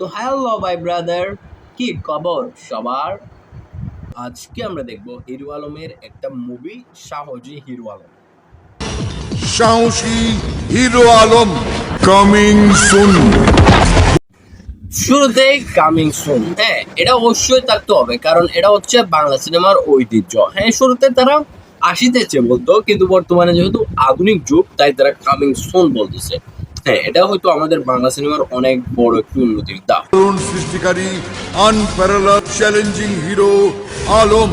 তো হ্যালো ভাই ব্রাদার, কি খবর সবার? আজকে আমরা দেখব হিরো আলমের একটা মুভি, সাহসী হিরো আলম। সাহসী হিরো আলম কামিং সুন। শুরুতেই কামিং সুন, হ্যাঁ এটা অবশ্যই থাকতে হবে, কারণ এটা হচ্ছে বাংলা সিনেমার ঐতিহ্য। হ্যাঁ, শুরুতে তারা আসিতেছে বলতো, কিন্তু বর্তমানে যেহেতু আধুনিক যুগ, তাই তারা কামিং সুন বলতেছে। হ্যাঁ, এটা হয়তো আমাদের বাংলা সিনেমার অনেক বড় একটি উন্নতির ধাপ। তরুণ সৃষ্টিকারী unparalleled challenging hero Alam.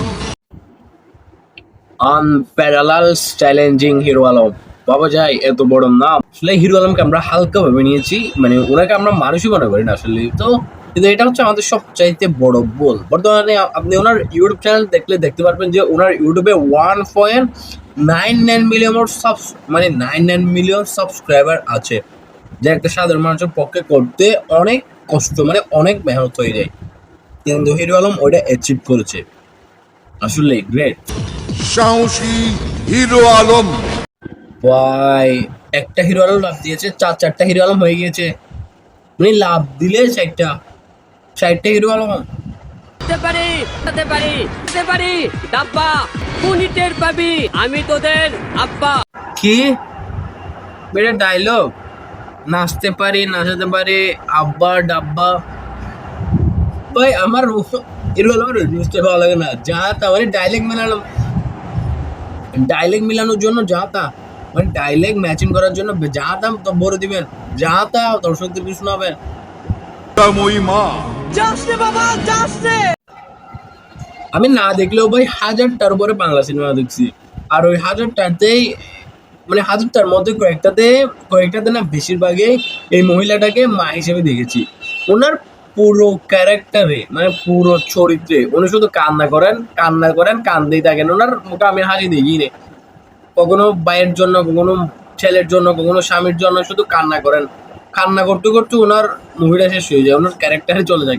Unparalleled challenging hero Alam, বাবা যায় এত বড় নাম। আসলে হিরো আলমকে আমরা হালকা ভাবে নিয়েছি, মানে ওনাকে আমরা মানুষই মনে করি না আসলে। তো কিন্তু এটা হচ্ছে আমাদের সবচাইতে বড় ভুল। বর্তমানে আপনি ওনার ইউটিউব চ্যানেল দেখলে দেখতে পারবেন যে ওনার ইউটিউবে 1.99 মিলিয়ন মানে 99 মিলিয়ন সাবস্ক্রাইবার আছে, যা একটা সাধারণ মানুষের পক্ষে করতে অনেক কষ্ট, মানে অনেক মেহনত হয়ে যায়। কিন্তু হিরো আলম ওইটা অ্যাচিভ করেছে, আসলে গ্রেট। সাহসী হিরো আলম। ভাই, একটা হিরো আলম লাভ দিয়েছে, চারটা হিরো আলম হয়ে গিয়েছে। মানে লাভ দিলে ষাটটা হিরো আলম। হতে পারি হতে পারি হতে পারি ডাব্বা কুনিটের পাবি আমি তোদের আব্বা। কি বেটা ডায়লগ! নাচতে পারি, নাচাতে পারি, আব্বা ডাব্বা। ভাই আমার হিরো আলমের বুঝতে ভালো লাগে না, যা তা মানে ডায়লগ মিলানোর জন্য যা তা, মানে ডায়লগ ম্যাচিং করার জন্য যা তা তো বলে দিবেন, যা তা দর্শকদের কিছু শোনাবেন। মহিমা যাসনে বাবা যাসনে। আমি না দেখলেও ভাই হাজারটার উপরে বাংলা সিনেমা দেখছি, আর ওই হাজারটাতেই মানে হাজারটার মধ্যে কয়েকটাতে না বেশিরভাগই এই মহিলাটাকে মা হিসেবে দেখেছি। ওনার পুরো ক্যারেক্টারে, মানে পুরো চরিত্রে উনি শুধু কান্না করেন, কান্দেই থাকেন। ওনার মুখে আমি হাসি দেখি নে, কখনো ভাইয়ের জন্য, কখনো ছেলের জন্য, কখনো স্বামীর জন্য শুধু কান্না করেন। কান্না করতে করতে ওনার মুভিটা শেষ হয়ে যায়, ওনার ক্যারেক্টারে চলে যায়।